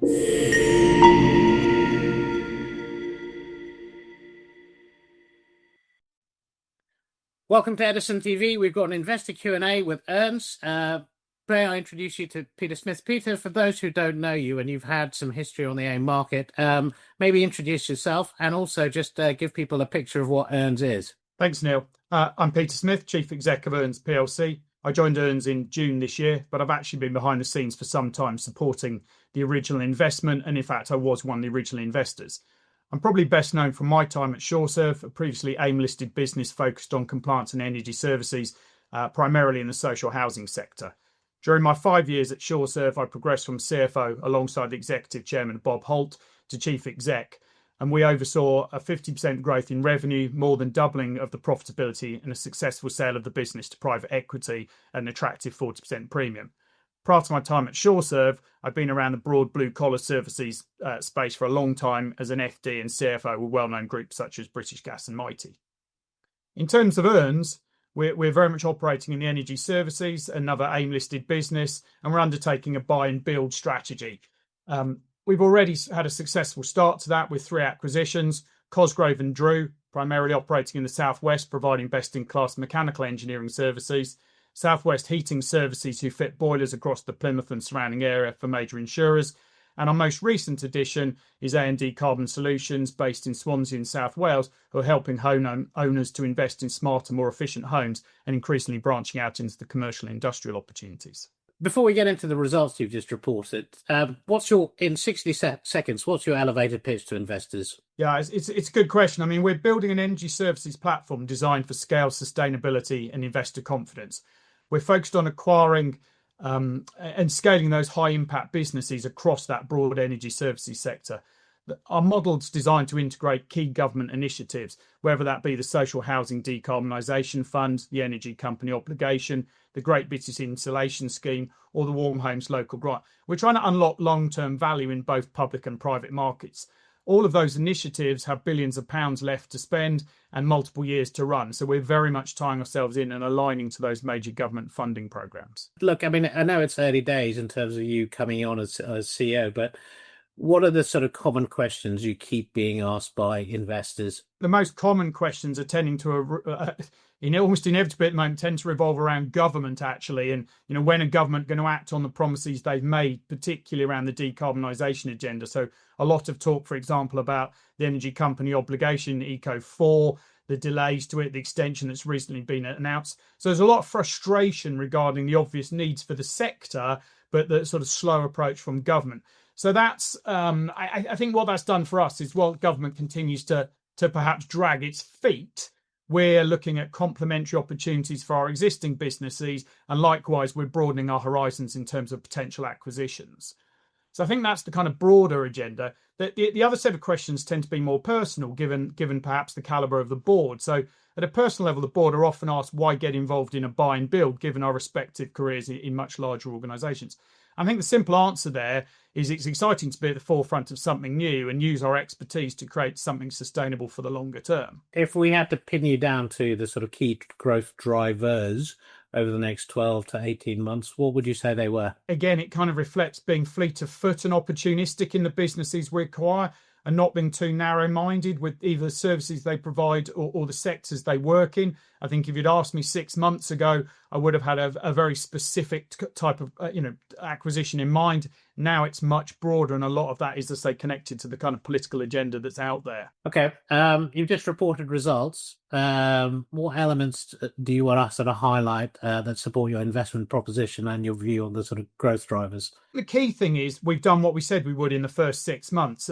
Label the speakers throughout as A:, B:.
A: Welcome to Edison TV. We've got an investor Q&A with Earnz. May I introduce you to Peter Smith? Peter, for those who don't know you and you've had some history on the AIM market, maybe introduce yourself and also just give people a picture of what Earnz is.
B: Thanks, Neil. I'm Peter Smith, Chief Exec of Earnz PLC. I joined Earnz in June this year, but I've actually been behind the scenes for some time supporting the original investment, and in fact, I was one of the original investors. I'm probably best known from my time at SureServe, a previously AIM-listed business focused on compliance and energy services, primarily in the social housing sector. During my 5 years at SureServe, I progressed from CFO alongside the Executive Chairman Bob Holt to Chief Exec, and we oversaw a 50% growth in revenue, more than doubling of the profitability, and a successful sale of the business to private equity at an attractive 40% premium. Prior to my time at SureServe, I've been around the broad blue-collar services space for a long time as an FD and CFO with well-known groups such as British Gas and Mighty. In terms of Earnz, we're very much operating in the energy services, another AIM-listed business, and we're undertaking a buy and build strategy. We've already had a successful start to that with 3 acquisitions: Cosgrove Drew, primarily operating in the southwest, providing best-in-class mechanical engineering services; Southwest Heating Services, who fit boilers across the Plymouth and surrounding area for major insurers; and our most recent addition is A&D Carbon Solutions, based in Swansea in South Wales, who are helping home owners to invest in smarter, more efficient homes and increasingly branching out into the commercial and industrial opportunities.
A: Before we get into the results you've just reported, in 60 seconds, what's your elevator pitch to investors?
B: Yeah, it's a good question. I mean, we're building an energy services platform designed for scale, sustainability and investor confidence. We're focused on acquiring and scaling those high impact businesses across that broad energy services sector. Our model's designed to integrate key government initiatives, whether that be the Social Housing Decarbonisation Fund, the Energy Company Obligation, the Great British Insulation Scheme, or the Warm Homes Local Grant. We're trying to unlock long-term value in both public and private markets. All of those initiatives have billions of pounds left to spend and multiple years to run. So we're very much tying ourselves in and aligning to those major government funding programs.
A: Look, I mean, I know it's early days in terms of you coming on as CEO, but what are the sort of common questions you keep being asked by investors?
B: The most common questions are tending to almost inevitably at the moment tend to revolve around government, actually, and when a government going to act on the promises they've made, particularly around the decarbonisation agenda. So a lot of talk, for example, about the Energy Company Obligation, ECO4, the delays to it, the extension that's recently been announced. So there's a lot of frustration regarding the obvious needs for the sector, but the sort of slow approach from government. So that's, I think what that's done for us is, while government continues to perhaps drag its feet, we're looking at complementary opportunities for our existing businesses, and likewise, we're broadening our horizons in terms of potential acquisitions. So I think that's the kind of broader agenda. The other set of questions tend to be more personal, given perhaps the calibre of the board. So at a personal level, the board are often asked why get involved in a buy and build, given our respective careers in much larger organisations. I think the simple answer there is it's exciting to be at the forefront of something new and use our expertise to create something sustainable for the longer term.
A: If we had to pin you down to the sort of key growth drivers over the next 12 to 18 months, what would you say they were?
B: Again, it kind of reflects being fleet of foot and opportunistic in the businesses we acquire, and not being too narrow-minded with either the services they provide or the sectors they work in. I think if you'd asked me 6 months ago, I would have had a very specific type of acquisition in mind. Now it's much broader, and a lot of that is, to say, connected to the kind of political agenda that's out there.
A: Okay, you've just reported results. What elements do you want us to highlight that support your investment proposition and your view on the sort of growth drivers?
B: The key thing is we've done what we said we would in the first 6 months.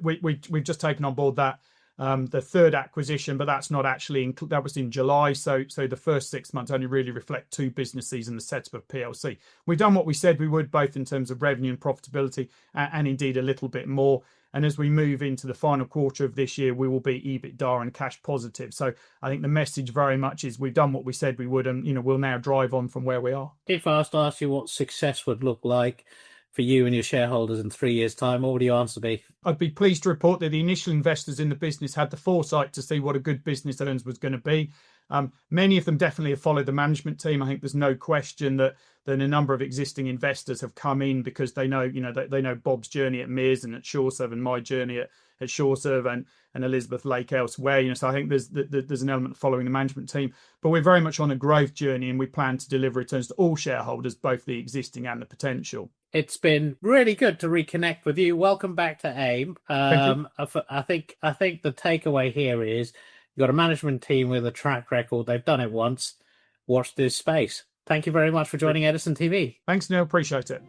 B: We've just taken on board that the third acquisition, but that's not actually that was in July. So the first 6 months only really reflect 2 businesses in the setup of PLC. We've done what we said we would, both in terms of revenue and profitability, and indeed a little bit more. And as we move into the final quarter of this year, we will be EBITDA and cash positive. So I think the message very much is we've done what we said we would, and we'll now drive on from where we are.
A: If I was to ask you what success would look like for you and your shareholders in 3 years' time, what would your answer be?
B: I'd be pleased to report that the initial investors in the business had the foresight to see what a good business Earnz was going to be. Many of them definitely have followed the management team. I think there's no question that a number of existing investors have come in because they know, they know Bob's journey at Mears and at Chaucer and my journey at Chaucer and Elizabeth Lake elsewhere. So I think there's an element of following the management team, but we're very much on a growth journey, and we plan to deliver returns to all shareholders, both the existing and the potential.
A: It's been really good to reconnect with you. Welcome back to AIM. I think the takeaway here is you've got a management team with a track record. They've done it once. Watch this space. Thank you very much for joining Edison TV.
B: Thanks, Neil. Appreciate it.